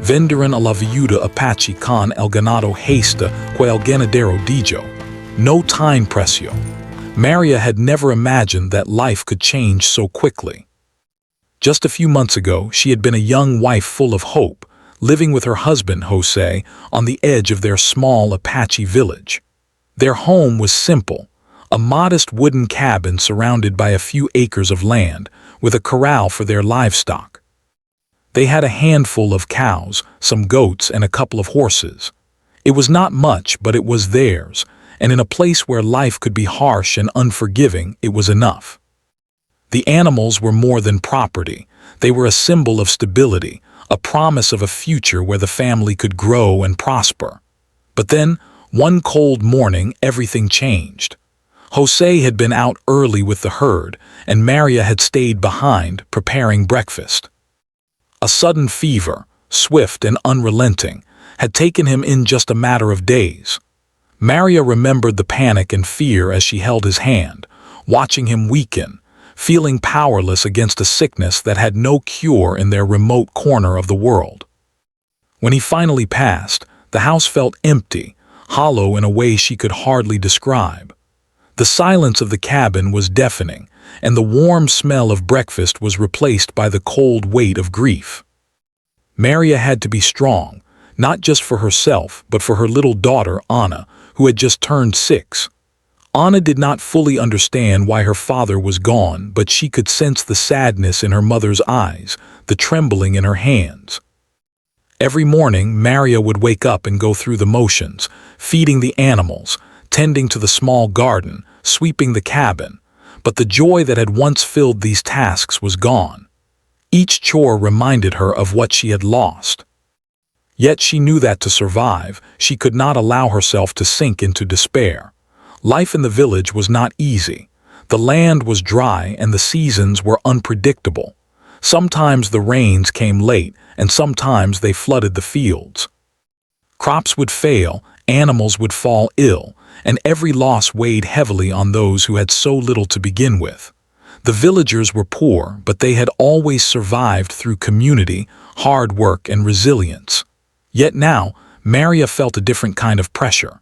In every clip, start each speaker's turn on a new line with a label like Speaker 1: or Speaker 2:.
Speaker 1: Vendieron a la viuda Apache con el ganado hasta que el ganadero dijo, no time precio. Maria had never imagined that life could change so quickly. Just a few months ago, she had been a young wife full of hope, living with her husband, Jose, on the edge of their small Apache village. Their home was simple, a modest wooden cabin surrounded by a few acres of land, with a corral for their livestock. They had a handful of cows, some goats, and a couple of horses. It was not much, but it was theirs, and in a place where life could be harsh and unforgiving, it was enough. The animals were more than property. They were a symbol of stability, a promise of a future where the family could grow and prosper. But then, one cold morning, everything changed. Jose had been out early with the herd, and Maria had stayed behind, preparing breakfast. A sudden fever, swift and unrelenting, had taken him in just a matter of days. Maria remembered the panic and fear as she held his hand, watching him weaken, feeling powerless against a sickness that had no cure in their remote corner of the world. When he finally passed, the house felt empty, hollow in a way she could hardly describe. The silence of the cabin was deafening, and the warm smell of breakfast was replaced by the cold weight of grief. Maria had to be strong, not just for herself, but for her little daughter, Anna, who had just turned 6. Anna did not fully understand why her father was gone, but she could sense the sadness in her mother's eyes, the trembling in her hands. Every morning, Maria would wake up and go through the motions, feeding the animals, tending to the small garden, sweeping the cabin, but the joy that had once filled these tasks was gone. Each chore reminded her of what she had lost. Yet she knew that to survive, she could not allow herself to sink into despair. Life in the village was not easy. The land was dry and the seasons were unpredictable. Sometimes the rains came late, and sometimes they flooded the fields. Crops would fail, animals would fall ill, and every loss weighed heavily on those who had so little to begin with. The villagers were poor, but they had always survived through community, hard work, and resilience. Yet now, Maria felt a different kind of pressure.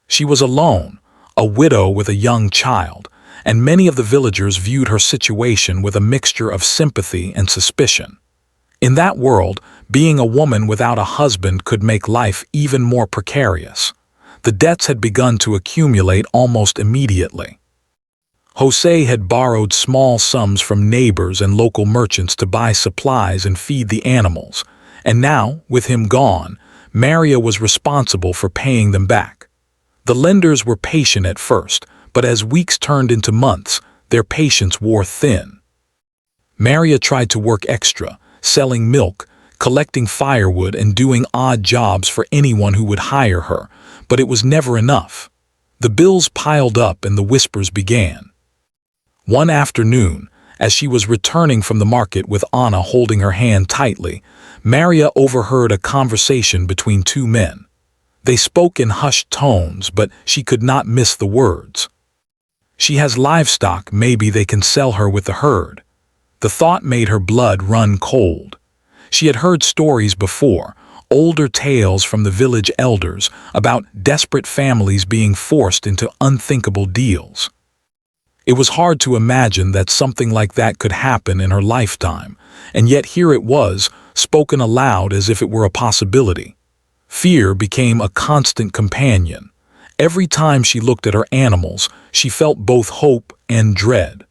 Speaker 1: She was alone, a widow with a young child, and many of the villagers viewed her situation with a mixture of sympathy and suspicion. In that world, being a woman without a husband could make life even more precarious. The debts had begun to accumulate almost immediately. Jose had borrowed small sums from neighbors and local merchants to buy supplies and feed the animals, and now, with him gone, Maria was responsible for paying them back. The lenders were patient at first, but as weeks turned into months, their patience wore thin. Maria tried to work extra, selling milk, collecting firewood, and doing odd jobs for anyone who would hire her, but it was never enough. The bills piled up and the whispers began. One afternoon, as she was returning from the market with Anna holding her hand tightly, Maria overheard a conversation between two men. They spoke in hushed tones, but she could not miss the words. "She has livestock, maybe they can sell her with the herd." The thought made her blood run cold. She had heard stories before, older tales from the village elders about desperate families being forced into unthinkable deals. It was hard to imagine that something like that could happen in her lifetime, and yet here it was, spoken aloud as if it were a possibility. Fear became a constant companion. Every time she looked at her animals, she felt both hope and dread.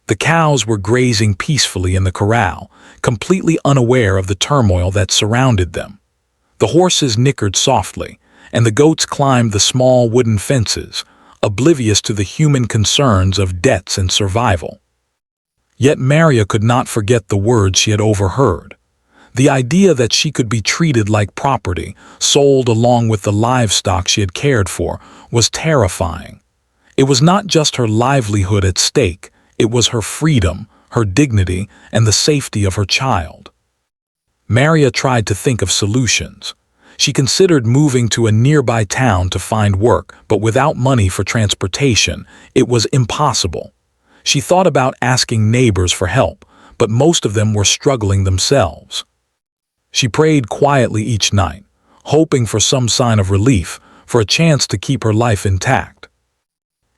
Speaker 1: The cows were grazing peacefully in the corral, completely unaware of the turmoil that surrounded them. The horses nickered softly, and the goats climbed the small wooden fences, oblivious to the human concerns of debts and survival. Yet Maria could not forget the words she had overheard. The idea that she could be treated like property, sold along with the livestock she had cared for, was terrifying. It was not just her livelihood at stake, it was her freedom, her dignity, and the safety of her child. Maria tried to think of solutions. She considered moving to a nearby town to find work, but without money for transportation, it was impossible. She thought about asking neighbors for help, but most of them were struggling themselves. She prayed quietly each night, hoping for some sign of relief, for a chance to keep her life intact.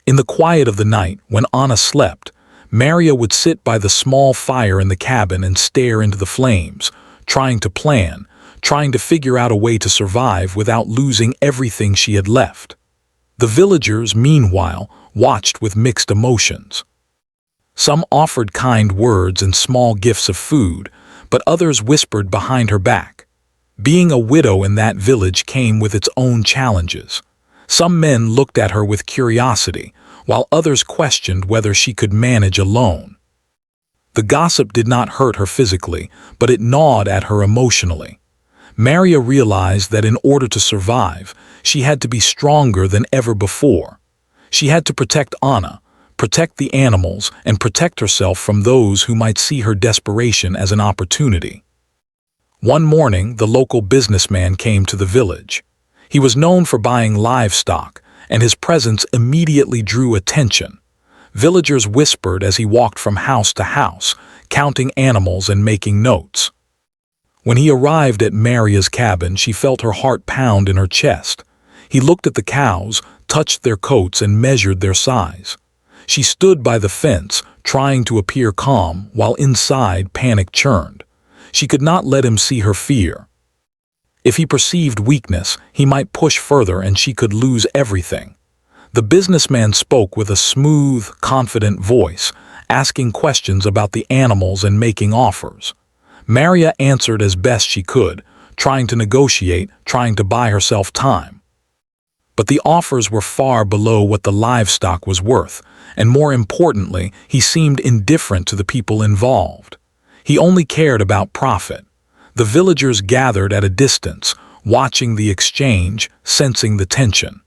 Speaker 1: In the quiet of the night, when Anna slept, Maria would sit by the small fire in the cabin and stare into the flames, trying to plan, trying to figure out a way to survive without losing everything she had left. The villagers, meanwhile, watched with mixed emotions. Some offered kind words and small gifts of food, but others whispered behind her back. Being a widow in that village came with its own challenges. Some men looked at her with curiosity, while others questioned whether she could manage alone. The gossip did not hurt her physically, but it gnawed at her emotionally. Maria realized that in order to survive, she had to be stronger than ever before. She had to protect Anna, protect the animals, and protect herself from those who might see her desperation as an opportunity. One morning, the local businessman came to the village. He was known for buying livestock, and his presence immediately drew attention. Villagers whispered as he walked from house to house, counting animals and making notes. When he arrived at Maria's cabin, she felt her heart pound in her chest. He looked at the cows, touched their coats, and measured their size. She stood by the fence, trying to appear calm, while inside panic churned. She could not let him see her fear. If he perceived weakness, he might push further and she could lose everything. The businessman spoke with a smooth, confident voice, asking questions about the animals and making offers. Maria answered as best she could, trying to negotiate, trying to buy herself time. But the offers were far below what the livestock was worth, and more importantly, he seemed indifferent to the people involved. He only cared about profit. The villagers gathered at a distance, watching the exchange, sensing the tension.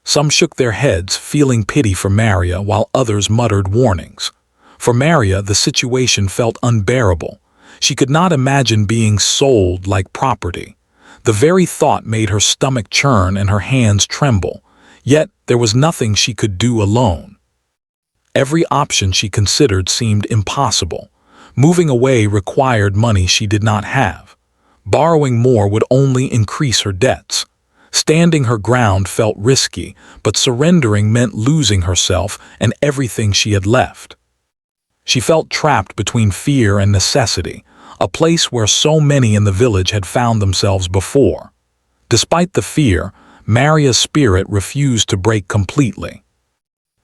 Speaker 1: Some shook their heads, feeling pity for Maria, while others muttered warnings. For Maria, the situation felt unbearable. She could not imagine being sold like property. The very thought made her stomach churn and her hands tremble. Yet there was nothing she could do alone. Every option she considered seemed impossible. Moving away required money she did not have. Borrowing more would only increase her debts. Standing her ground felt risky, but surrendering meant losing herself and everything she had left. She felt trapped between fear and necessity, a place where so many in the village had found themselves before. Despite the fear, Maria's spirit refused to break completely.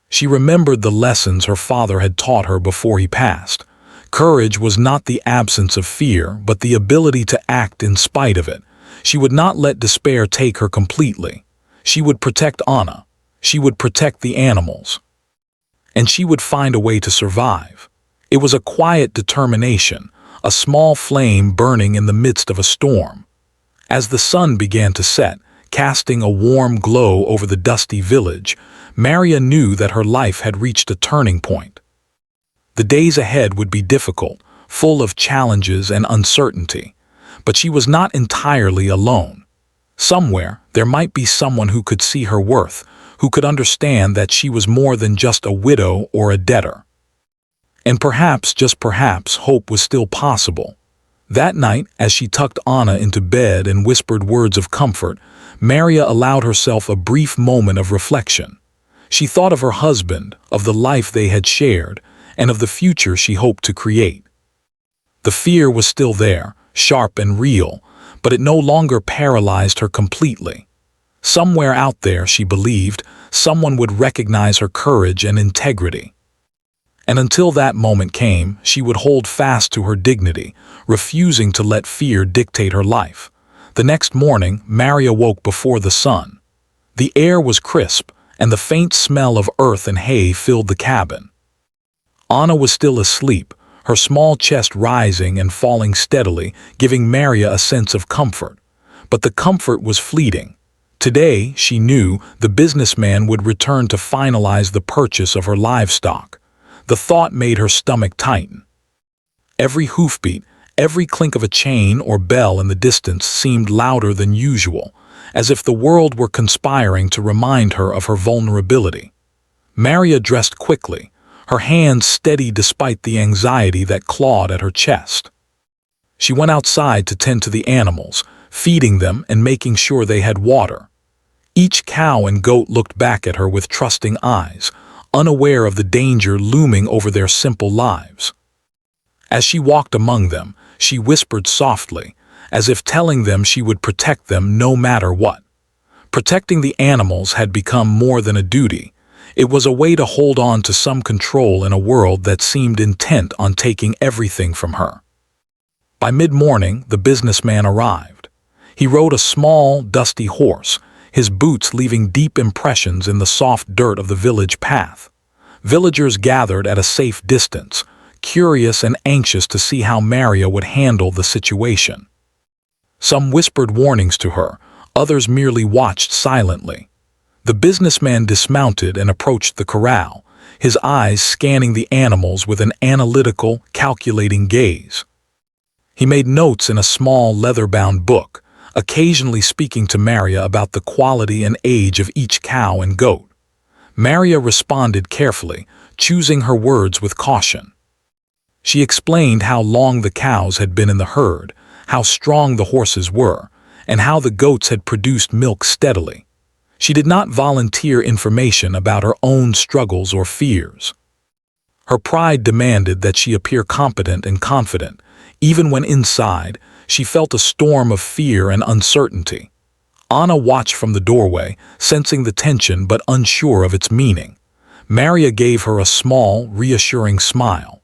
Speaker 1: She remembered the lessons her father had taught her before he passed. Courage was not the absence of fear, but the ability to act in spite of it. She would not let despair take her completely. She would protect Anna. She would protect the animals. And she would find a way to survive. It was a quiet determination, a small flame burning in the midst of a storm. As the sun began to set, casting a warm glow over the dusty village, Maria knew that her life had reached a turning point. The days ahead would be difficult, full of challenges and uncertainty. But she was not entirely alone. Somewhere, there might be someone who could see her worth, who could understand that she was more than just a widow or a debtor. And perhaps, just perhaps, hope was still possible. That night, as she tucked Anna into bed and whispered words of comfort, Maria allowed herself a brief moment of reflection. She thought of her husband, of the life they had shared, and of the future she hoped to create. The fear was still there, sharp and real, but it no longer paralyzed her completely. Somewhere out there, she believed, someone would recognize her courage and integrity. And until that moment came, she would hold fast to her dignity, refusing to let fear dictate her life. The next morning, Maria woke before the sun. The air was crisp, and the faint smell of earth and hay filled the cabin. Anna was still asleep, her small chest rising and falling steadily, giving Maria a sense of comfort. But the comfort was fleeting. Today, she knew, the businessman would return to finalize the purchase of her livestock. The thought made her stomach tighten. Every hoofbeat, every clink of a chain or bell in the distance seemed louder than usual, as if the world were conspiring to remind her of her vulnerability. Maria dressed quickly, her hands steady despite the anxiety that clawed at her chest. She went outside to tend to the animals, feeding them and making sure they had water. Each cow and goat looked back at her with trusting eyes, unaware of the danger looming over their simple lives. As she walked among them, she whispered softly, as if telling them she would protect them no matter what. Protecting the animals had become more than a duty. It was a way to hold on to some control in a world that seemed intent on taking everything from her. By mid-morning, the businessman arrived. He rode a small, dusty horse, his boots leaving deep impressions in the soft dirt of the village path. Villagers gathered at a safe distance, curious and anxious to see how Maria would handle the situation. Some whispered warnings to her, others merely watched silently. The businessman dismounted and approached the corral, his eyes scanning the animals with an analytical, calculating gaze. He made notes in a small leather-bound book, occasionally speaking to Maria about the quality and age of each cow and goat. Maria responded carefully, choosing her words with caution. She explained how long the cows had been in the herd, how strong the horses were, and how the goats had produced milk steadily. She did not volunteer information about her own struggles or fears. Her pride demanded that she appear competent and confident. Even when inside, she felt a storm of fear and uncertainty. Anna watched from the doorway, sensing the tension but unsure of its meaning. Maria gave her a small, reassuring smile.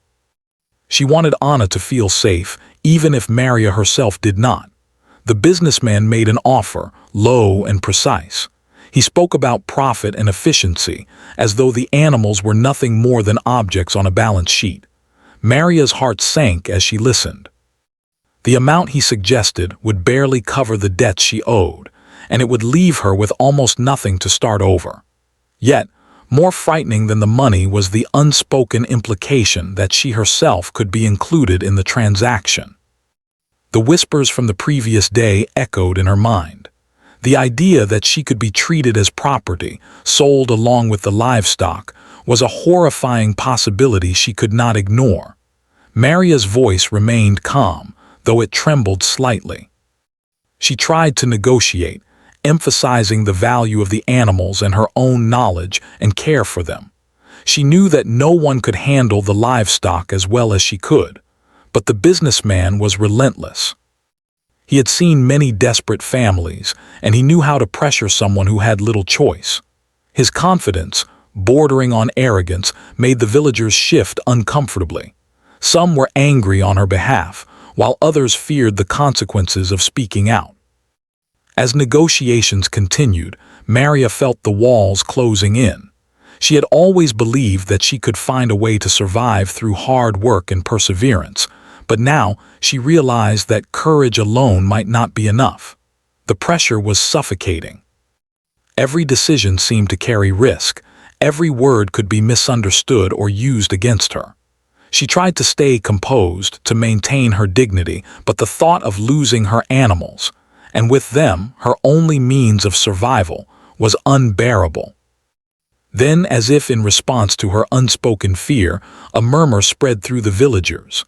Speaker 1: She wanted Anna to feel safe, even if Maria herself did not. The businessman made an offer, low and precise. He spoke about profit and efficiency, as though the animals were nothing more than objects on a balance sheet. Maria's heart sank as she listened. The amount he suggested would barely cover the debts she owed, and it would leave her with almost nothing to start over. Yet, more frightening than the money was the unspoken implication that she herself could be included in the transaction. The whispers from the previous day echoed in her mind. The idea that she could be treated as property, sold along with the livestock, was a horrifying possibility she could not ignore. Maria's voice remained calm, though it trembled slightly. She tried to negotiate, emphasizing the value of the animals and her own knowledge and care for them. She knew that no one could handle the livestock as well as she could, but the businessman was relentless. He had seen many desperate families, and he knew how to pressure someone who had little choice. His confidence, bordering on arrogance, made the villagers shift uncomfortably. Some were angry on her behalf, while others feared the consequences of speaking out. As negotiations continued, Maria felt the walls closing in. She had always believed that she could find a way to survive through hard work and perseverance, but now she realized that courage alone might not be enough. The pressure was suffocating. Every decision seemed to carry risk. Every word could be misunderstood or used against her. She tried to stay composed, to maintain her dignity, but the thought of losing her animals, and with them her only means of survival, was unbearable. Then, as if in response to her unspoken fear, a murmur spread through the villagers.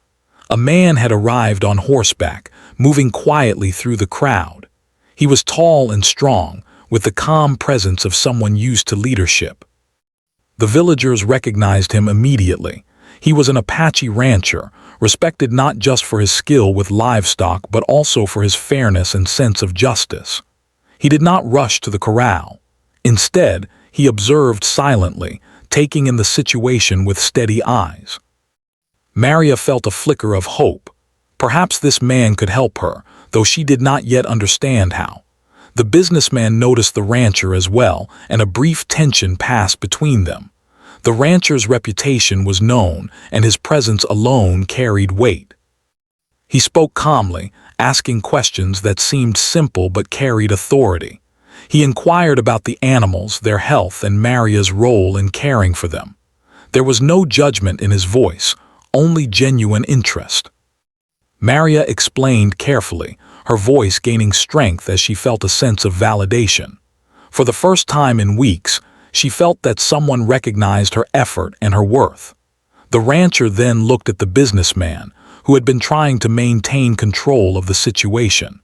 Speaker 1: A man had arrived on horseback, moving quietly through the crowd. He was tall and strong, with the calm presence of someone used to leadership. The villagers recognized him immediately. He was an Apache rancher, respected not just for his skill with livestock but also for his fairness and sense of justice. He did not rush to the corral. Instead, he observed silently, taking in the situation with steady eyes. Maria felt a flicker of hope. Perhaps this man could help her, though she did not yet understand how. The businessman noticed the rancher as well, and a brief tension passed between them. The rancher's reputation was known, and his presence alone carried weight. He spoke calmly, asking questions that seemed simple but carried authority. He inquired about the animals, their health, and Maria's role in caring for them. There was no judgment in his voice, only genuine interest. Maria explained carefully, her voice gaining strength as she felt a sense of validation. For the first time in weeks, she felt that someone recognized her effort and her worth. The rancher then looked at the businessman, who had been trying to maintain control of the situation.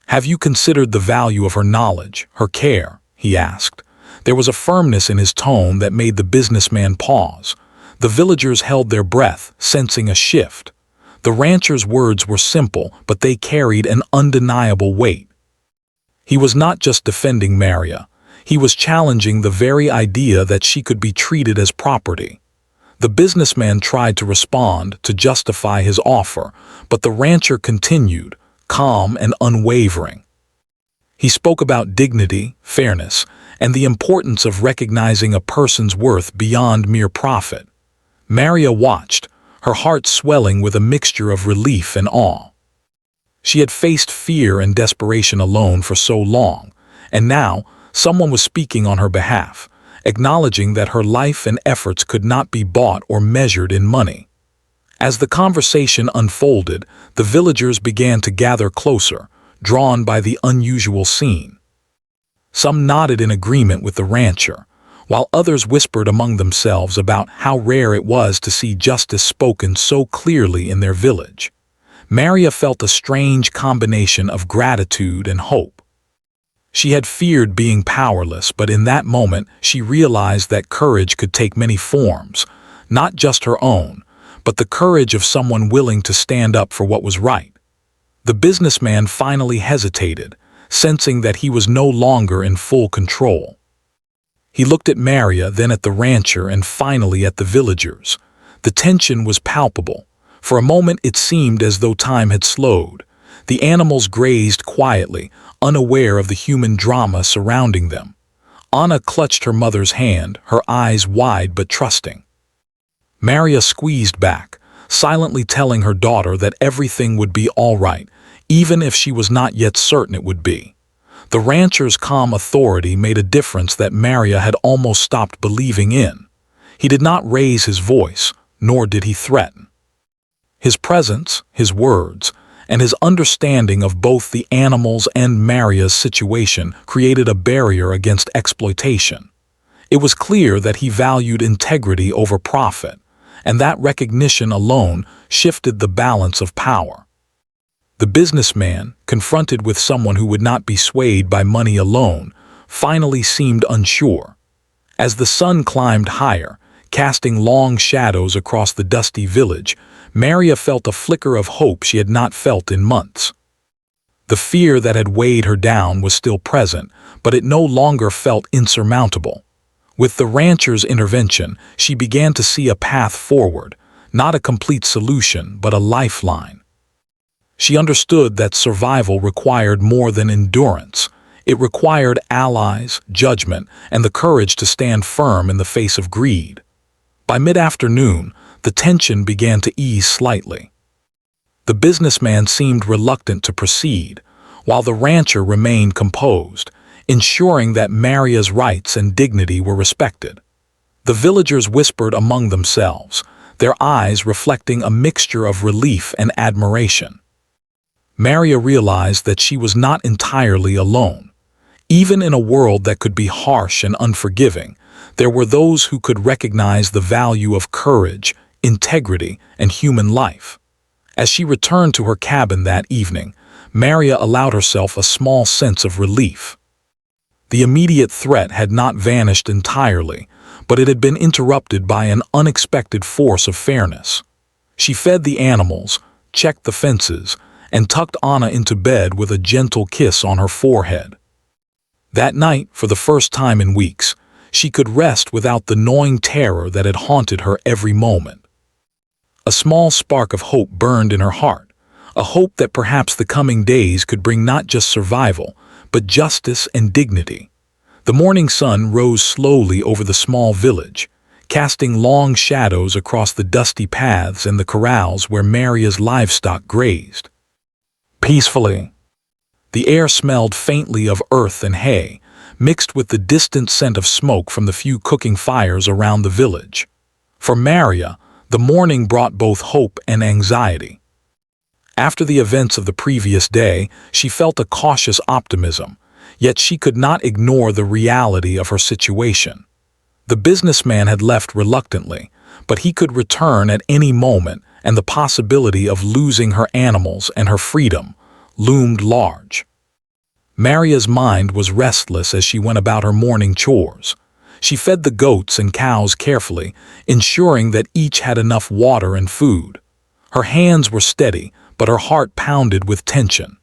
Speaker 1: "Have you considered the value of her knowledge, her care?" he asked. There was a firmness in his tone that made the businessman pause. The villagers held their breath, sensing a shift. The rancher's words were simple, but they carried an undeniable weight. He was not just defending Maria. He was challenging the very idea that she could be treated as property. The businessman tried to respond, to justify his offer, but the rancher continued, calm and unwavering. He spoke about dignity, fairness, and the importance of recognizing a person's worth beyond mere profit. Maria watched, her heart swelling with a mixture of relief and awe. She had faced fear and desperation alone for so long, and now someone was speaking on her behalf, acknowledging that her life and efforts could not be bought or measured in money. As the conversation unfolded, the villagers began to gather closer, drawn by the unusual scene. Some nodded in agreement with the rancher, while others whispered among themselves about how rare it was to see justice spoken so clearly in their village. Maria felt a strange combination of gratitude and hope. She had feared being powerless, but in that moment she realized that courage could take many forms, not just her own, but the courage of someone willing to stand up for what was right. The businessman finally hesitated, sensing that he was no longer in full control. He looked at Maria, then at the rancher, and finally at the villagers. The tension was palpable. For a moment it seemed as though time had slowed. The animals grazed quietly, unaware of the human drama surrounding them. Anna clutched her mother's hand, her eyes wide but trusting. Maria squeezed back, silently telling her daughter that everything would be all right, even if she was not yet certain it would be. The rancher's calm authority made a difference that Maria had almost stopped believing in. He did not raise his voice, nor did he threaten. His presence, his words, and his understanding of both the animals and Maria's situation created a barrier against exploitation. It was clear that he valued integrity over profit, and that recognition alone shifted the balance of power. The businessman, confronted with someone who would not be swayed by money alone, finally seemed unsure. As the sun climbed higher, casting long shadows across the dusty village, Maria felt a flicker of hope she had not felt in months. The fear that had weighed her down was still present, but it no longer felt insurmountable. With the rancher's intervention, she began to see a path forward, not a complete solution, but a lifeline. She understood that survival required more than endurance. It required allies, judgment, and the courage to stand firm in the face of greed. By mid-afternoon, the tension began to ease slightly. The businessman seemed reluctant to proceed, while the rancher remained composed, ensuring that Maria's rights and dignity were respected. The villagers whispered among themselves, their eyes reflecting a mixture of relief and admiration. Maria realized that she was not entirely alone. Even in a world that could be harsh and unforgiving, there were those who could recognize the value of courage, integrity, and human life. As she returned to her cabin that evening, Maria allowed herself a small sense of relief. The immediate threat had not vanished entirely, but it had been interrupted by an unexpected force of fairness. She fed the animals, checked the fences, and tucked Anna into bed with a gentle kiss on her forehead. That night, for the first time in weeks, she could rest without the gnawing terror that had haunted her every moment. A small spark of hope burned in her heart, a hope that perhaps the coming days could bring not just survival, but justice and dignity. The morning sun rose slowly over the small village, casting long shadows across the dusty paths and the corrals where Maria's livestock grazed. Peacefully, the air smelled faintly of earth and hay, mixed with the distant scent of smoke from the few cooking fires around the village. For Maria, the morning brought both hope and anxiety. After the events of the previous day, she felt a cautious optimism, yet she could not ignore the reality of her situation. The businessman had left reluctantly, but he could return at any moment, and the possibility of losing her animals and her freedom loomed large. Maria's mind was restless as she went about her morning chores. She fed the goats and cows carefully, ensuring that each had enough water and food. Her hands were steady, but her heart pounded with tension.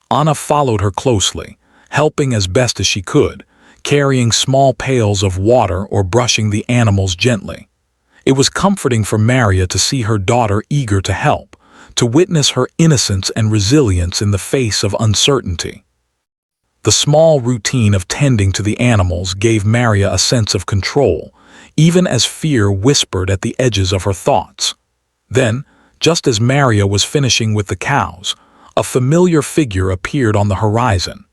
Speaker 1: Anna followed her closely, helping as best as she could, carrying small pails of water or brushing the animals gently. It was comforting for Maria to see her daughter eager to help, to witness her innocence and resilience in the face of uncertainty. The small routine of tending to the animals gave Maria a sense of control, even as fear whispered at the edges of her thoughts. Then, just as Maria was finishing with the cows, a familiar figure appeared on the horizon.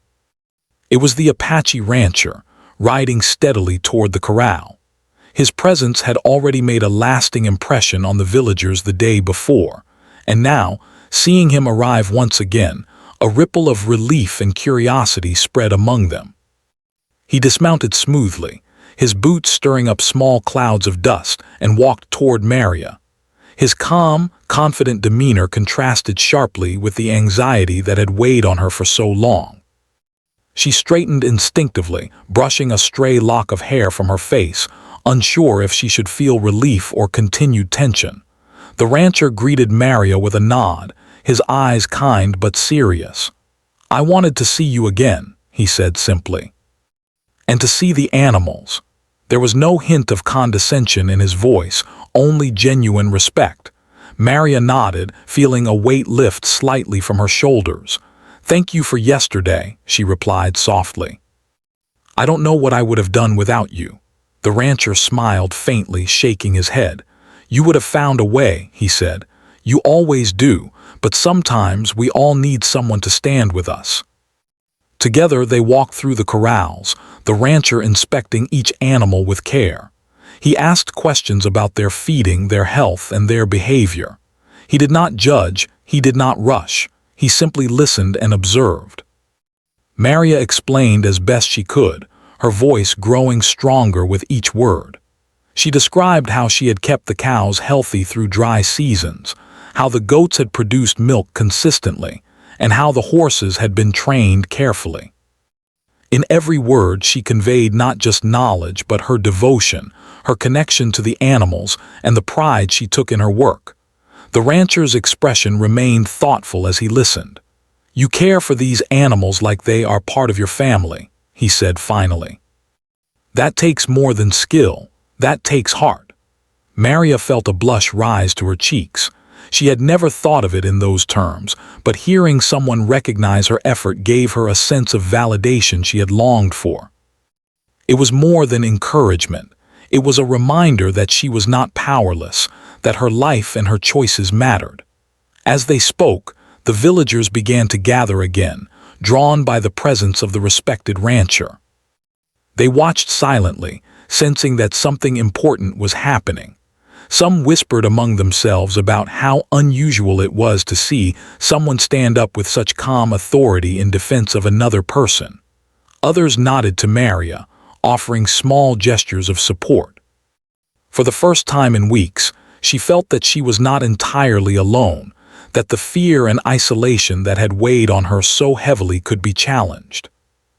Speaker 1: It was the Apache rancher, riding steadily toward the corral. His presence had already made a lasting impression on the villagers the day before, and now, seeing him arrive once again, a ripple of relief and curiosity spread among them. He dismounted smoothly, his boots stirring up small clouds of dust, and walked toward Maria. His calm, confident demeanor contrasted sharply with the anxiety that had weighed on her for so long. She straightened instinctively, brushing a stray lock of hair from her face, unsure if she should feel relief or continued tension. The rancher greeted Maria with a nod, his eyes kind but serious. "I wanted to see you again," he said simply. "And to see the animals." There was no hint of condescension in his voice, only genuine respect. Maria nodded, feeling a weight lift slightly from her shoulders. "Thank you for yesterday," she replied softly. "I don't know what I would have done without you." The rancher smiled faintly, shaking his head. "You would have found a way," he said. "You always do, but sometimes we all need someone to stand with us." Together they walked through the corrals, the rancher inspecting each animal with care. He asked questions about their feeding, their health, and their behavior. He did not judge, he did not rush, he simply listened and observed. Maria explained as best she could, her voice growing stronger with each word. She described how she had kept the cows healthy through dry seasons, how the goats had produced milk consistently, and how the horses had been trained carefully. In every word she conveyed not just knowledge but her devotion, her connection to the animals, and the pride she took in her work. The rancher's expression remained thoughtful as he listened. "You care for these animals like they are part of your family," he said finally. "That takes more than skill, that takes heart." Maria felt a blush rise to her cheeks. She had never thought of it in those terms, but hearing someone recognize her effort gave her a sense of validation she had longed for. It was more than encouragement. It was a reminder that she was not powerless, that her life and her choices mattered. As they spoke, the villagers began to gather again, drawn by the presence of the respected rancher. They watched silently, sensing that something important was happening. Some whispered among themselves about how unusual it was to see someone stand up with such calm authority in defense of another person. Others nodded to Maria, offering small gestures of support. For the first time in weeks, she felt that she was not entirely alone, that the fear and isolation that had weighed on her so heavily could be challenged.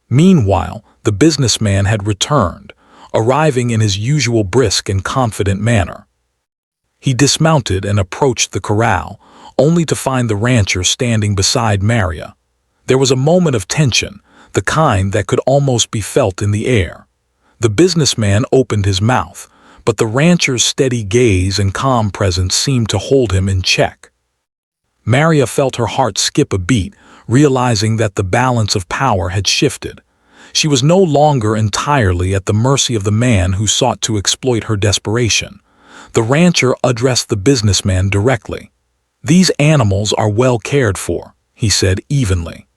Speaker 1: Meanwhile, the businessman had returned, arriving in his usual brisk and confident manner. He dismounted and approached the corral, only to find the rancher standing beside Maria. There was a moment of tension, the kind that could almost be felt in the air. The businessman opened his mouth, but the rancher's steady gaze and calm presence seemed to hold him in check. Maria felt her heart skip a beat, realizing that the balance of power had shifted. She was no longer entirely at the mercy of the man who sought to exploit her desperation. The rancher addressed the businessman directly. "These animals are well cared for," he said evenly.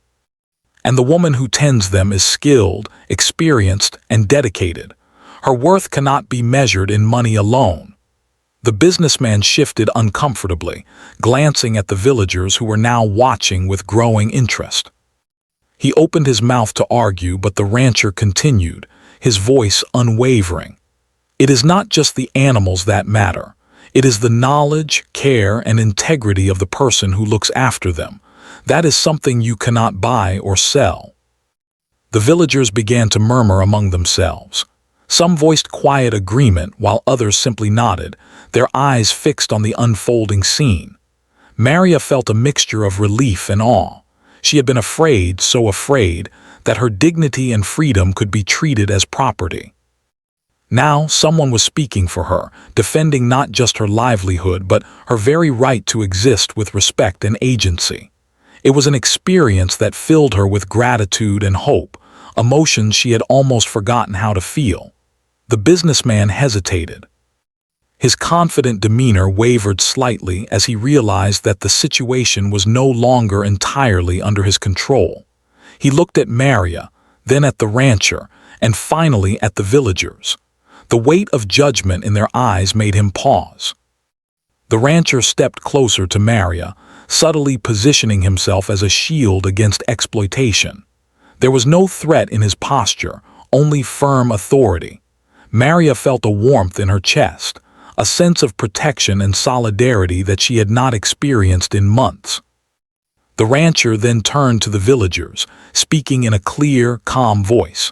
Speaker 1: "And the woman who tends them is skilled, experienced, and dedicated. Her worth cannot be measured in money alone." The businessman shifted uncomfortably, glancing at the villagers who were now watching with growing interest. He opened his mouth to argue, but the rancher continued, his voice unwavering. "It is not just the animals that matter. It is the knowledge, care, and integrity of the person who looks after them. That is something you cannot buy or sell. The villagers began to murmur among themselves. Some voiced quiet agreement while others simply nodded, their eyes fixed on the unfolding scene. Maria felt a mixture of relief and awe. She had been afraid, so afraid, that her dignity and freedom could be treated as property. Now someone was speaking for her, defending not just her livelihood but her very right to exist with respect and agency. It was an experience that filled her with gratitude and hope, emotions she had almost forgotten how to feel. The businessman hesitated. His confident demeanor wavered slightly as he realized that the situation was no longer entirely under his control. He looked at Maria, then at the rancher, and finally at the villagers. The weight of judgment in their eyes made him pause. The rancher stepped closer to Maria, subtly positioning himself as a shield against exploitation. There was no threat in his posture, only firm authority. Maria felt a warmth in her chest, a sense of protection and solidarity that she had not experienced in months. The rancher then turned to the villagers, speaking in a clear, calm voice.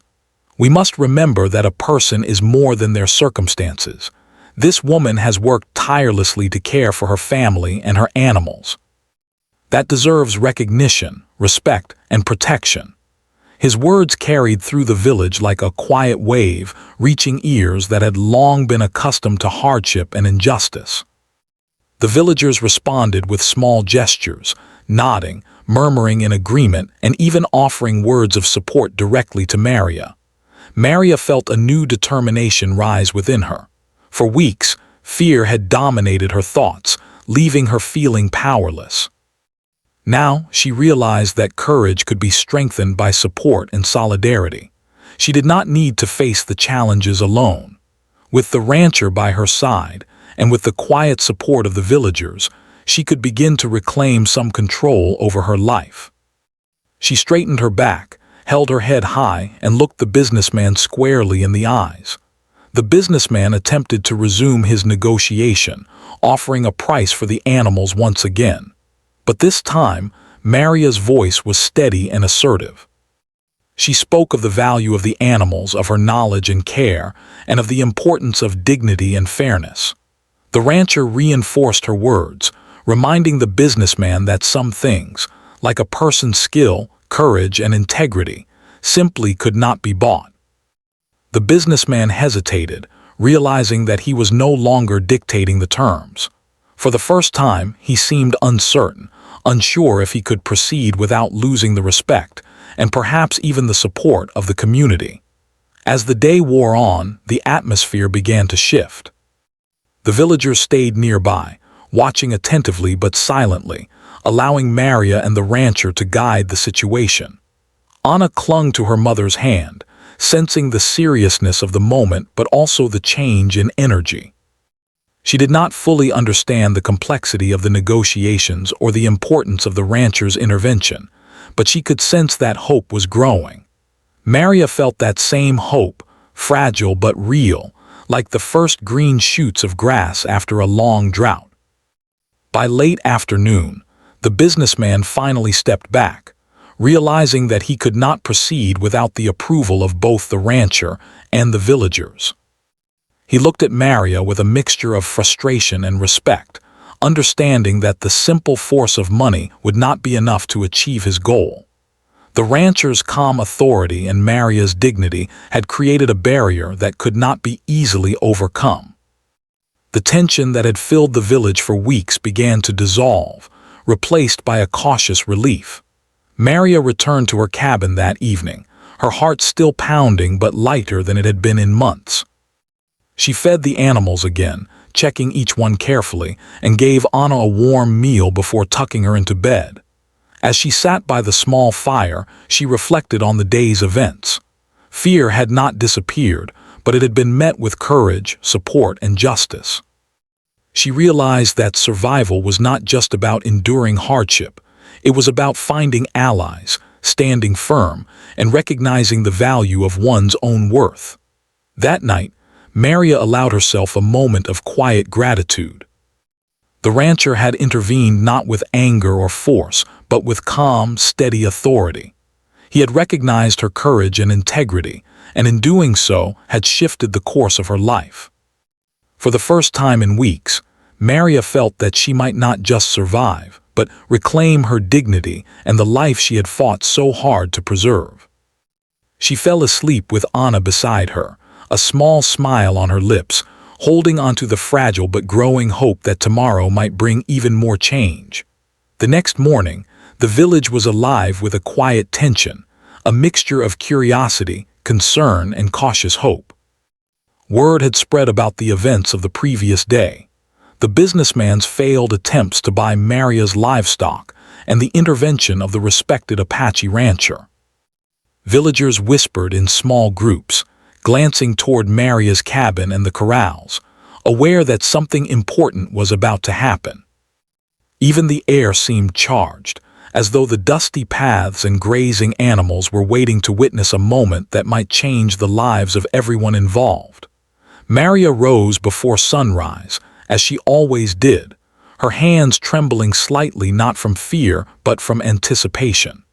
Speaker 1: "We must remember that a person is more than their circumstances. This woman has worked tirelessly to care for her family and her animals. That deserves recognition, respect, and protection." His words carried through the village like a quiet wave, reaching ears that had long been accustomed to hardship and injustice. The villagers responded with small gestures, nodding, murmuring in agreement, and even offering words of support directly to Maria. Maria felt a new determination rise within her. For weeks, fear had dominated her thoughts, leaving her feeling powerless. Now she realized that courage could be strengthened by support and solidarity. She did not need to face the challenges alone. With the rancher by her side, and with the quiet support of the villagers, she could begin to reclaim some control over her life. She straightened her back, held her head high, and looked the businessman squarely in the eyes. The businessman attempted to resume his negotiation, offering a price for the animals once again. But this time, Maria's voice was steady and assertive. She spoke of the value of the animals, of her knowledge and care, and of the importance of dignity and fairness. The rancher reinforced her words, reminding the businessman that some things, like a person's skill, courage, and integrity, simply could not be bought. The businessman hesitated, realizing that he was no longer dictating the terms. For the first time, he seemed uncertain, unsure if he could proceed without losing the respect, and perhaps even the support of the community. As the day wore on, the atmosphere began to shift. The villagers stayed nearby, watching attentively but silently, allowing Maria and the rancher to guide the situation. Anna clung to her mother's hand, sensing the seriousness of the moment but also the change in energy. She did not fully understand the complexity of the negotiations or the importance of the rancher's intervention, but she could sense that hope was growing. Maria felt that same hope, fragile but real, like the first green shoots of grass after a long drought. By late afternoon, the businessman finally stepped back, realizing that he could not proceed without the approval of both the rancher and the villagers. He looked at Maria with a mixture of frustration and respect, understanding that the simple force of money would not be enough to achieve his goal. The rancher's calm authority and Maria's dignity had created a barrier that could not be easily overcome. The tension that had filled the village for weeks began to dissolve, replaced by a cautious relief. Maria returned to her cabin that evening, her heart still pounding but lighter than it had been in months. She fed the animals again, checking each one carefully, and gave Anna a warm meal before tucking her into bed. As she sat by the small fire, she reflected on the day's events. Fear had not disappeared, but it had been met with courage, support, and justice. She realized that survival was not just about enduring hardship. It was about finding allies, standing firm, and recognizing the value of one's own worth. That night, Maria allowed herself a moment of quiet gratitude. The rancher had intervened not with anger or force, but with calm, steady authority. He had recognized her courage and integrity, and in doing so had shifted the course of her life. For the first time in weeks, Maria felt that she might not just survive, but reclaim her dignity and the life she had fought so hard to preserve. She fell asleep with Anna beside her, a small smile on her lips, holding onto the fragile but growing hope that tomorrow might bring even more change. The next morning, the village was alive with a quiet tension, a mixture of curiosity, concern, and cautious hope. Word had spread about the events of the previous day: the businessman's failed attempts to buy Maria's livestock, and the intervention of the respected Apache rancher. Villagers whispered in small groups, glancing toward Maria's cabin and the corrals, aware that something important was about to happen. Even the air seemed charged, as though the dusty paths and grazing animals were waiting to witness a moment that might change the lives of everyone involved. Maria rose before sunrise, as she always did, her hands trembling slightly not from fear but from anticipation.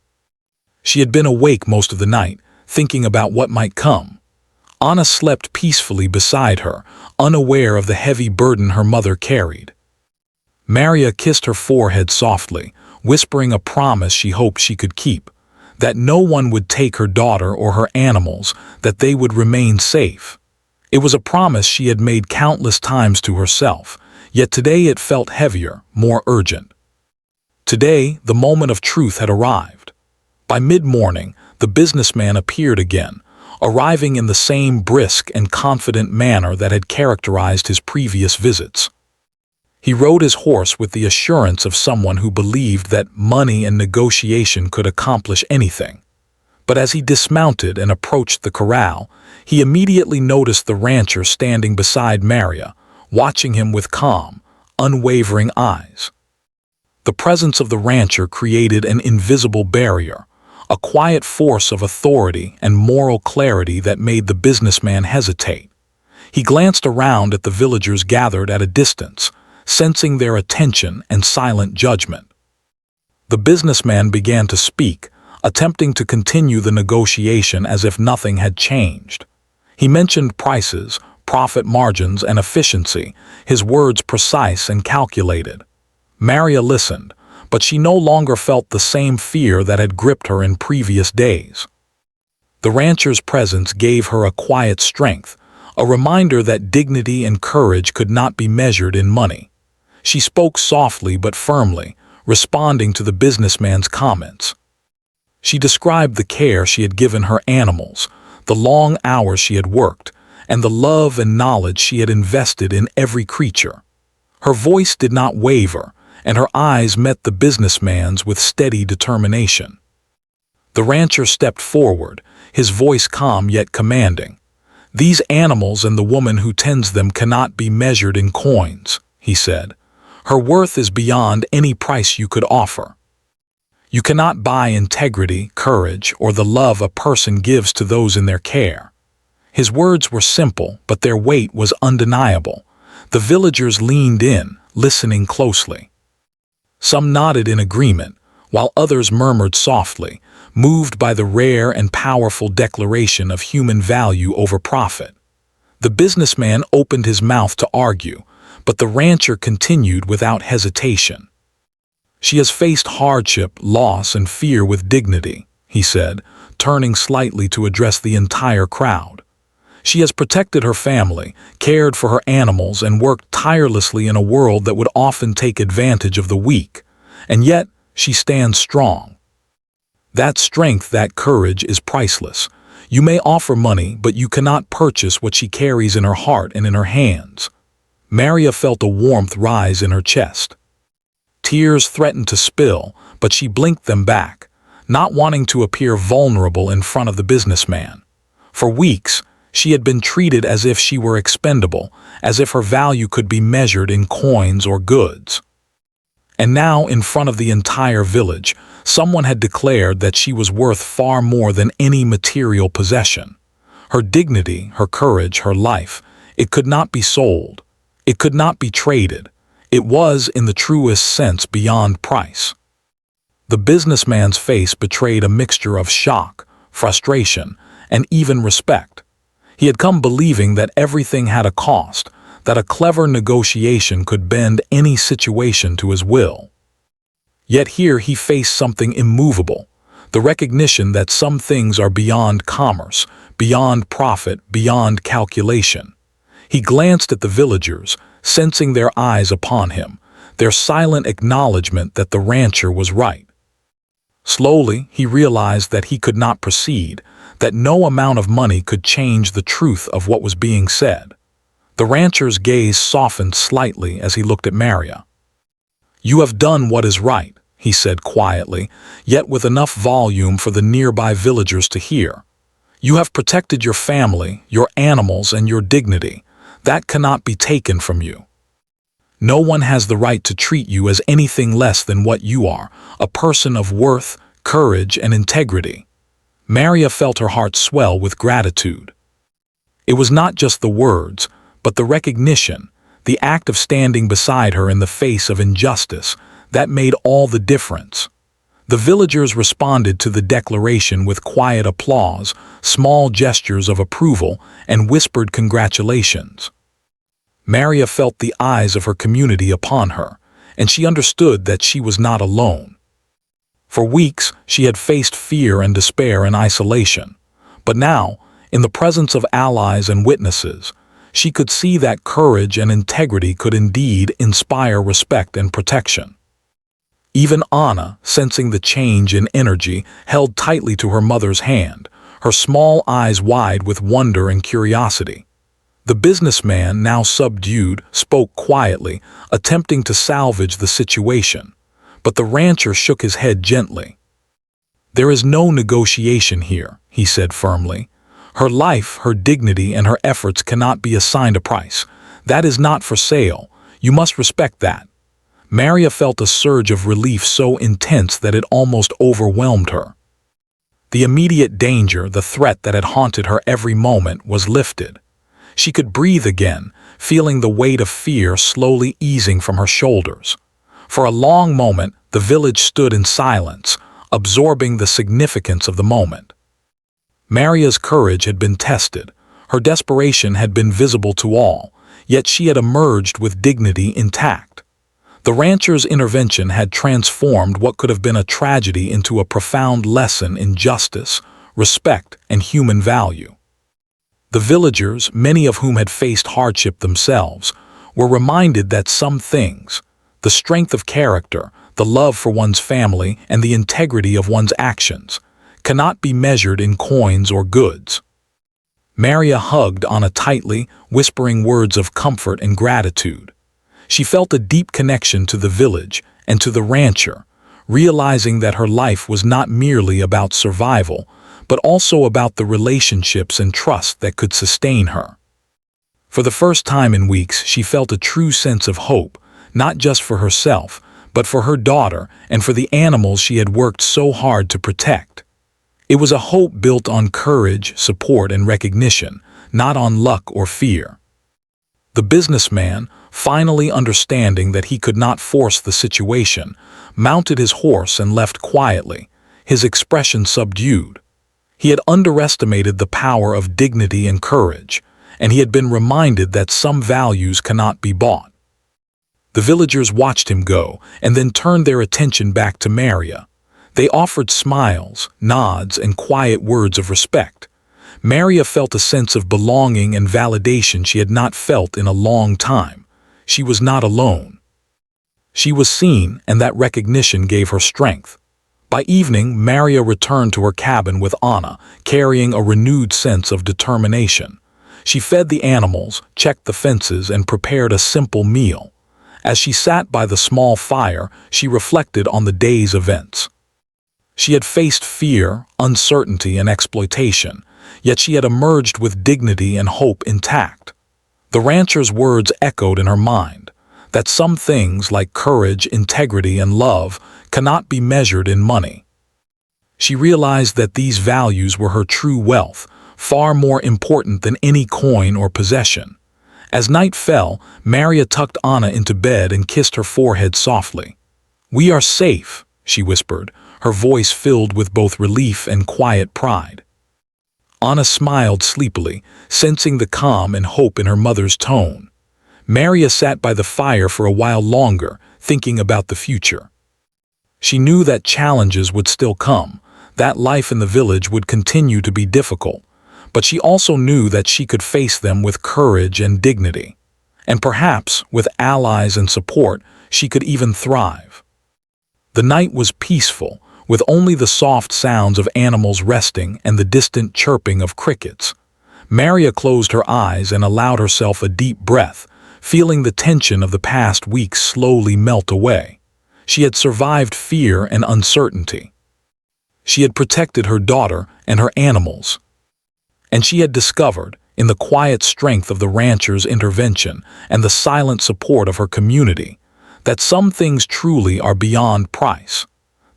Speaker 1: She had been awake most of the night, thinking about what might come. Anna slept peacefully beside her, unaware of the heavy burden her mother carried. Maria kissed her forehead softly, whispering a promise she hoped she could keep, that no one would take her daughter or her animals, that they would remain safe. It was a promise she had made countless times to herself, yet today it felt heavier, more urgent. Today, the moment of truth had arrived. By mid-morning, the businessman appeared again, arriving in the same brisk and confident manner that had characterized his previous visits. He rode his horse with the assurance of someone who believed that money and negotiation could accomplish anything. But as he dismounted and approached the corral, he immediately noticed the rancher standing beside Maria, watching him with calm, unwavering eyes. The presence of the rancher created an invisible barrier, a quiet force of authority and moral clarity that made the businessman hesitate. He glanced around at the villagers gathered at a distance, sensing their attention and silent judgment. The businessman began to speak, attempting to continue the negotiation as if nothing had changed. He mentioned prices, profit margins, and efficiency, his words precise and calculated. Maria listened, but she no longer felt the same fear that had gripped her in previous days. The rancher's presence gave her a quiet strength, a reminder that dignity and courage could not be measured in money. She spoke softly but firmly, responding to the businessman's comments. She described the care she had given her animals, the long hours she had worked, and the love and knowledge she had invested in every creature. Her voice did not waver, and her eyes met the businessman's with steady determination. The rancher stepped forward, his voice calm yet commanding. "These animals and the woman who tends them cannot be measured in coins," he said. "Her worth is beyond any price you could offer. You cannot buy integrity, courage, or the love a person gives to those in their care." His words were simple, but their weight was undeniable. The villagers leaned in, listening closely. Some nodded in agreement, while others murmured softly, moved by the rare and powerful declaration of human value over profit. The businessman opened his mouth to argue, but the rancher continued without hesitation. "She has faced hardship, loss, and fear with dignity," he said, turning slightly to address the entire crowd. "She has protected her family, cared for her animals, and worked tirelessly in a world that would often take advantage of the weak. And yet, she stands strong. That strength, that courage is priceless. You may offer money, but you cannot purchase what she carries in her heart and in her hands." Maria felt a warmth rise in her chest. Tears threatened to spill, but she blinked them back, not wanting to appear vulnerable in front of the businessman. For weeks, she had been treated as if she were expendable, as if her value could be measured in coins or goods. And now, in front of the entire village, someone had declared that she was worth far more than any material possession. Her dignity, her courage, her life, it could not be sold. It could not be traded. It was, in the truest sense, beyond price. The businessman's face betrayed a mixture of shock, frustration, and even respect. He had come believing that everything had a cost, that a clever negotiation could bend any situation to his will. Yet here he faced something immovable, the recognition that some things are beyond commerce, beyond profit, beyond calculation. He glanced at the villagers, sensing their eyes upon him, their silent acknowledgement that the rancher was right. Slowly, he realized that he could not proceed, that no amount of money could change the truth of what was being said. The rancher's gaze softened slightly as he looked at Maria. "You have done what is right," he said quietly, yet with enough volume for the nearby villagers to hear. "You have protected your family, your animals, and your dignity. That cannot be taken from you. No one has the right to treat you as anything less than what you are, a person of worth, courage, and integrity." Maria felt her heart swell with gratitude. It was not just the words, but the recognition, the act of standing beside her in the face of injustice, that made all the difference. The villagers responded to the declaration with quiet applause, small gestures of approval, and whispered congratulations. Maria felt the eyes of her community upon her, and she understood that she was not alone. For weeks, she had faced fear and despair and isolation, but now, in the presence of allies and witnesses, she could see that courage and integrity could indeed inspire respect and protection. Even Anna, sensing the change in energy, held tightly to her mother's hand, her small eyes wide with wonder and curiosity. The businessman, now subdued, spoke quietly, attempting to salvage the situation, but the rancher shook his head gently. "There is no negotiation here," he said firmly. "Her life, her dignity, and her efforts cannot be assigned a price. That is not for sale. You must respect that." Maria felt a surge of relief so intense that it almost overwhelmed her. The immediate danger, the threat that had haunted her every moment, was lifted. She could breathe again, feeling the weight of fear slowly easing from her shoulders. For a long moment, the village stood in silence, absorbing the significance of the moment. Maria's courage had been tested. Her desperation had been visible to all, yet she had emerged with dignity intact. The rancher's intervention had transformed what could have been a tragedy into a profound lesson in justice, respect, and human value. The villagers, many of whom had faced hardship themselves, were reminded that some things, the strength of character, the love for one's family, and the integrity of one's actions, cannot be measured in coins or goods. Maria hugged Anna tightly, whispering words of comfort and gratitude. She felt a deep connection to the village and to the rancher, realizing that her life was not merely about survival, but also about the relationships and trust that could sustain her. For the first time in weeks, she felt a true sense of hope, not just for herself, but for her daughter and for the animals she had worked so hard to protect. It was a hope built on courage, support, and recognition, not on luck or fear. The businessman, finally understanding that he could not force the situation, mounted his horse and left quietly, his expression subdued. He had underestimated the power of dignity and courage, and he had been reminded that some values cannot be bought. The villagers watched him go and then turned their attention back to Maria. They offered smiles, nods, and quiet words of respect. Maria felt a sense of belonging and validation she had not felt in a long time. She was not alone. She was seen, and that recognition gave her strength. By evening, Maria returned to her cabin with Anna, carrying a renewed sense of determination. She fed the animals, checked the fences, and prepared a simple meal. As she sat by the small fire, she reflected on the day's events. She had faced fear, uncertainty, and exploitation, yet she had emerged with dignity and hope intact. The rancher's words echoed in her mind, that some things like courage, integrity, and love cannot be measured in money. She realized that these values were her true wealth, far more important than any coin or possession. As night fell, Maria tucked Anna into bed and kissed her forehead softly. "We are safe," she whispered, her voice filled with both relief and quiet pride. Anna smiled sleepily, sensing the calm and hope in her mother's tone. Maria sat by the fire for a while longer, thinking about the future. She knew that challenges would still come, that life in the village would continue to be difficult, but she also knew that she could face them with courage and dignity. And perhaps, with allies and support, she could even thrive. The night was peaceful, with only the soft sounds of animals resting and the distant chirping of crickets. Maria closed her eyes and allowed herself a deep breath, feeling the tension of the past weeks slowly melt away. She had survived fear and uncertainty. She had protected her daughter and her animals. And she had discovered, in the quiet strength of the rancher's intervention and the silent support of her community, that some things truly are beyond price.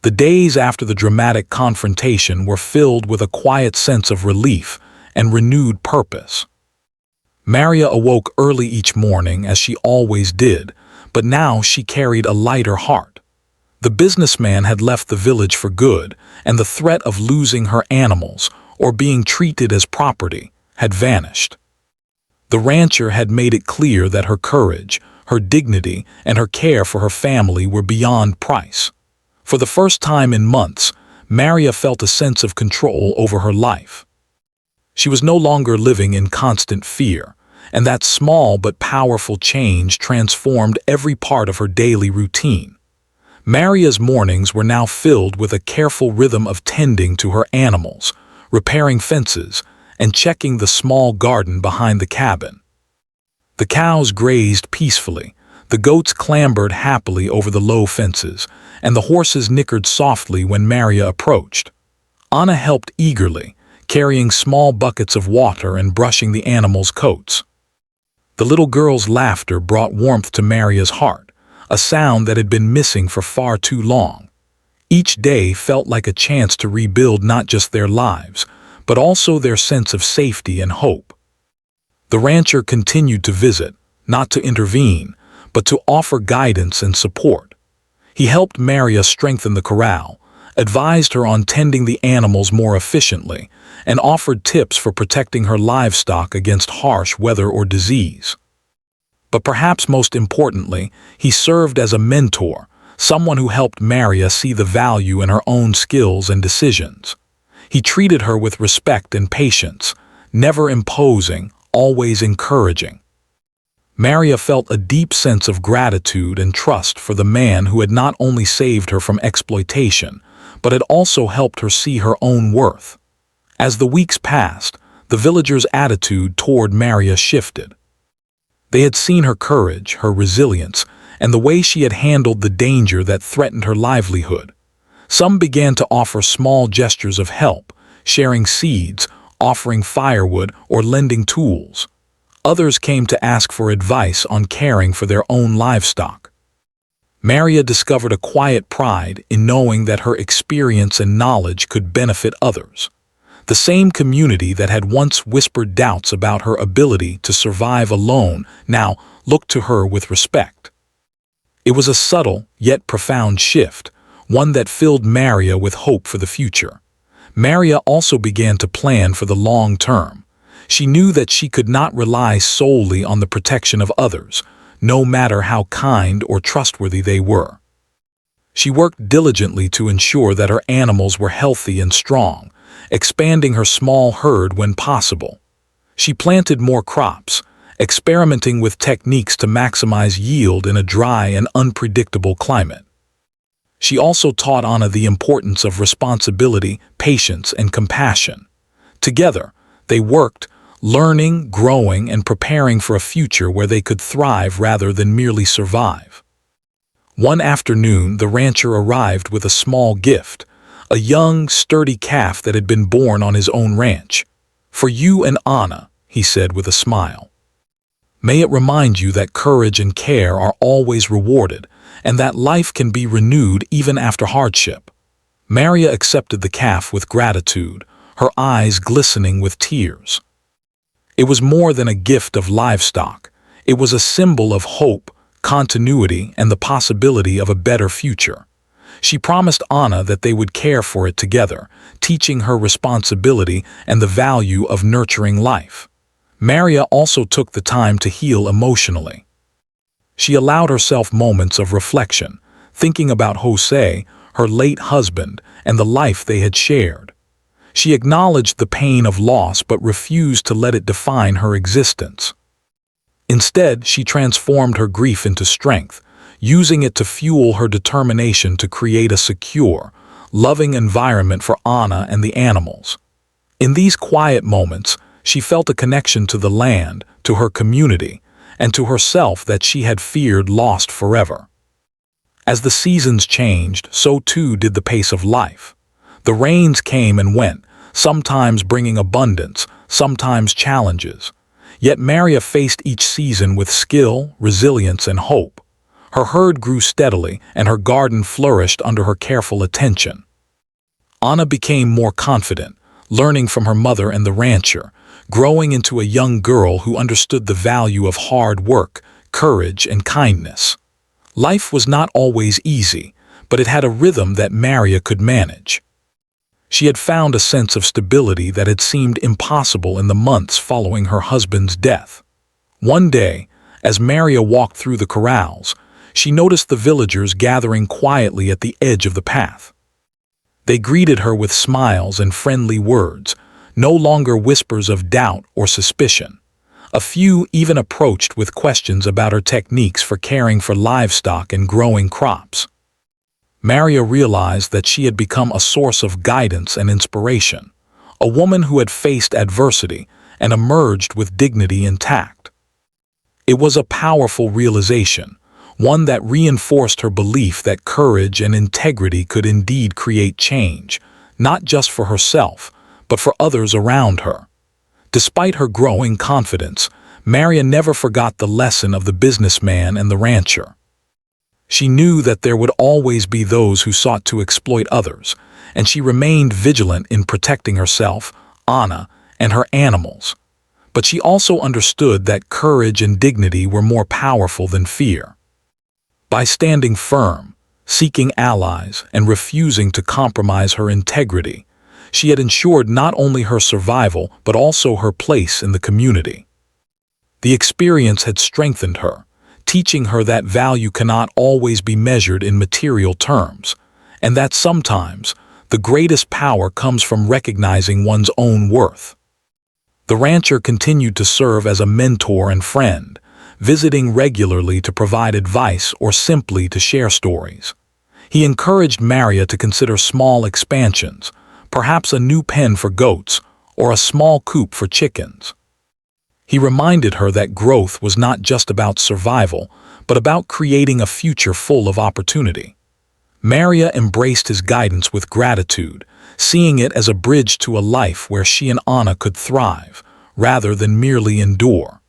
Speaker 1: The days after the dramatic confrontation were filled with a quiet sense of relief and renewed purpose. Maria awoke early each morning as she always did, but now she carried a lighter heart. The businessman had left the village for good, and the threat of losing her animals or being treated as property had vanished. The rancher had made it clear that her courage, her dignity, and her care for her family were beyond price. For the first time in months, Maria felt a sense of control over her life. She was no longer living in constant fear, and that small but powerful change transformed every part of her daily routine. Maria's mornings were now filled with a careful rhythm of tending to her animals, repairing fences, and checking the small garden behind the cabin. The cows grazed peacefully, the goats clambered happily over the low fences, and the horses nickered softly when Maria approached. Anna helped eagerly, carrying small buckets of water and brushing the animals' coats. The little girl's laughter brought warmth to Maria's heart, a sound that had been missing for far too long. Each day felt like a chance to rebuild not just their lives, but also their sense of safety and hope. The rancher continued to visit, not to intervene, but to offer guidance and support. He helped Maria strengthen the corral, advised her on tending the animals more efficiently, and offered tips for protecting her livestock against harsh weather or disease. But perhaps most importantly, he served as a mentor, someone who helped Maria see the value in her own skills and decisions. He treated her with respect and patience, never imposing, always encouraging. Maria felt a deep sense of gratitude and trust for the man who had not only saved her from exploitation, but had also helped her see her own worth. As the weeks passed, the villagers' attitude toward Maria shifted. They had seen her courage, her resilience, and the way she had handled the danger that threatened her livelihood. Some began to offer small gestures of help, sharing seeds, offering firewood, or lending tools. Others came to ask for advice on caring for their own livestock. Maria discovered a quiet pride in knowing that her experience and knowledge could benefit others. The same community that had once whispered doubts about her ability to survive alone now looked to her with respect. It was a subtle yet profound shift, one that filled Maria with hope for the future. Maria also began to plan for the long term. She knew that she could not rely solely on the protection of others, no matter how kind or trustworthy they were. She worked diligently to ensure that her animals were healthy and strong, expanding her small herd when possible. She planted more crops, experimenting with techniques to maximize yield in a dry and unpredictable climate. She also taught Anna the importance of responsibility, patience, and compassion. Together, they worked, learning, growing, and preparing for a future where they could thrive rather than merely survive. One afternoon, the rancher arrived with a small gift, a young, sturdy calf that had been born on his own ranch. "For you and Anna," he said with a smile. "May it remind you that courage and care are always rewarded, and that life can be renewed even after hardship." Maria accepted the calf with gratitude, her eyes glistening with tears. It was more than a gift of livestock. It was a symbol of hope, continuity, and the possibility of a better future. She promised Anna that they would care for it together, teaching her responsibility and the value of nurturing life. Maria also took the time to heal emotionally. She allowed herself moments of reflection, thinking about Jose, her late husband, and the life they had shared. She acknowledged the pain of loss but refused to let it define her existence. Instead, she transformed her grief into strength, using it to fuel her determination to create a secure, loving environment for Anna and the animals. In these quiet moments, she felt a connection to the land, to her community, and to herself that she had feared lost forever. As the seasons changed, so too did the pace of life. The rains came and went, sometimes bringing abundance, sometimes challenges. Yet Maria faced each season with skill, resilience, and hope. Her herd grew steadily, and her garden flourished under her careful attention. Anna became more confident, learning from her mother and the rancher, growing into a young girl who understood the value of hard work, courage, and kindness. Life was not always easy, but it had a rhythm that Maria could manage. She had found a sense of stability that had seemed impossible in the months following her husband's death. One day, as Maria walked through the corrals, she noticed the villagers gathering quietly at the edge of the path. They greeted her with smiles and friendly words, no longer whispers of doubt or suspicion. A few even approached with questions about her techniques for caring for livestock and growing crops. Maria realized that she had become a source of guidance and inspiration, a woman who had faced adversity and emerged with dignity intact. It was a powerful realization, one that reinforced her belief that courage and integrity could indeed create change, not just for herself, but for others around her. Despite her growing confidence, Maria never forgot the lesson of the businessman and the rancher. She knew that there would always be those who sought to exploit others, and she remained vigilant in protecting herself, Anna, and her animals. But she also understood that courage and dignity were more powerful than fear. By standing firm, seeking allies, and refusing to compromise her integrity, she had ensured not only her survival but also her place in the community. The experience had strengthened her, teaching her that value cannot always be measured in material terms, and that sometimes the greatest power comes from recognizing one's own worth. The rancher continued to serve as a mentor and friend, visiting regularly to provide advice or simply to share stories. He encouraged Maria to consider small expansions, perhaps a new pen for goats or a small coop for chickens. He reminded her that growth was not just about survival, but about creating a future full of opportunity. Maria embraced his guidance with gratitude, seeing it as a bridge to a life where she and Anna could thrive, rather than merely endure.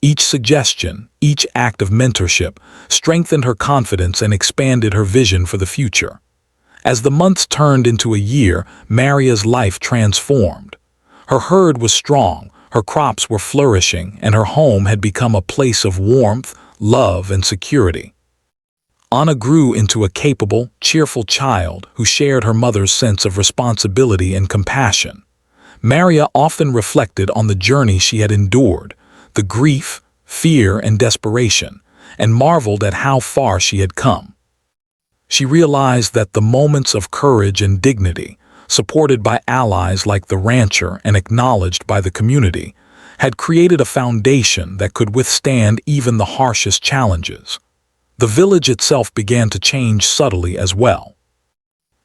Speaker 1: Each suggestion, each act of mentorship, strengthened her confidence and expanded her vision for the future. As the months turned into a year, Maria's life transformed. Her herd was strong, her crops were flourishing, and her home had become a place of warmth, love, and security. Anna grew into a capable, cheerful child who shared her mother's sense of responsibility and compassion. Maria often reflected on the journey she had endured, the grief, fear, and desperation, and marveled at how far she had come. She realized that the moments of courage and dignity, supported by allies like the rancher and acknowledged by the community, had created a foundation that could withstand even the harshest challenges. The village itself began to change subtly as well.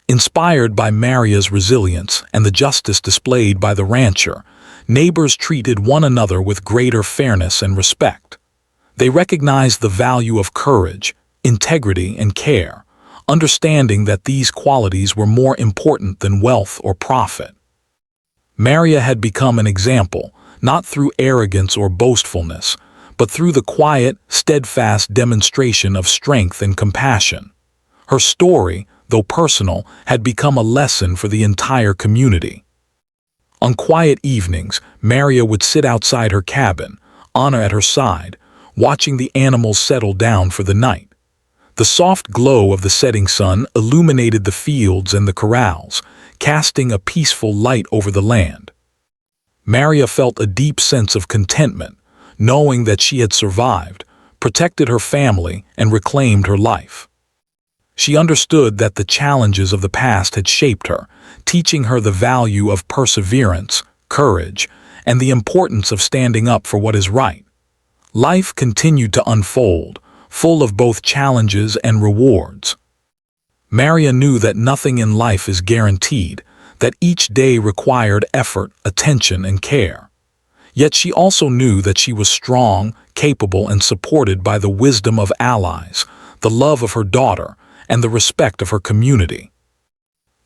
Speaker 1: Inspired by Maria's resilience and the justice displayed by the rancher, neighbors treated one another with greater fairness and respect. They recognized the value of courage, integrity, and care, understanding that these qualities were more important than wealth or profit. Maria had become an example, not through arrogance or boastfulness, but through the quiet, steadfast demonstration of strength and compassion. Her story, though personal, had become a lesson for the entire community. On quiet evenings, Maria would sit outside her cabin, Anna at her side, watching the animals settle down for the night. The soft glow of the setting sun illuminated the fields and the corrals, casting a peaceful light over the land. Maria felt a deep sense of contentment, knowing that she had survived, protected her family, and reclaimed her life. She understood that the challenges of the past had shaped her, teaching her the value of perseverance, courage, and the importance of standing up for what is right. Life continued to unfold, full of both challenges and rewards. Maria knew that nothing in life is guaranteed, that each day required effort, attention, and care. Yet she also knew that she was strong, capable, and supported by the wisdom of allies, the love of her daughter, and the respect of her community.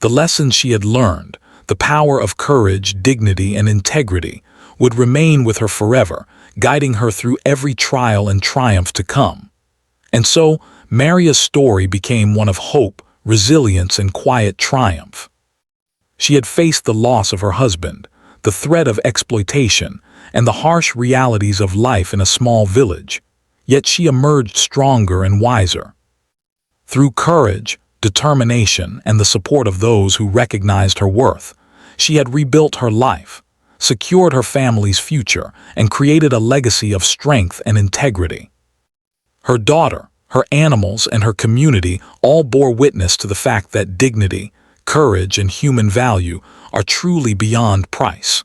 Speaker 1: The lessons she had learned, the power of courage, dignity, and integrity, would remain with her forever, guiding her through every trial and triumph to come. And so, Maria's story became one of hope, resilience, and quiet triumph. She had faced the loss of her husband, the threat of exploitation, and the harsh realities of life in a small village, yet she emerged stronger and wiser. Through courage, determination, and the support of those who recognized her worth, she had rebuilt her life, secured her family's future, and created a legacy of strength and integrity. Her daughter, her animals, and her community all bore witness to the fact that dignity, courage, and human value are truly beyond price.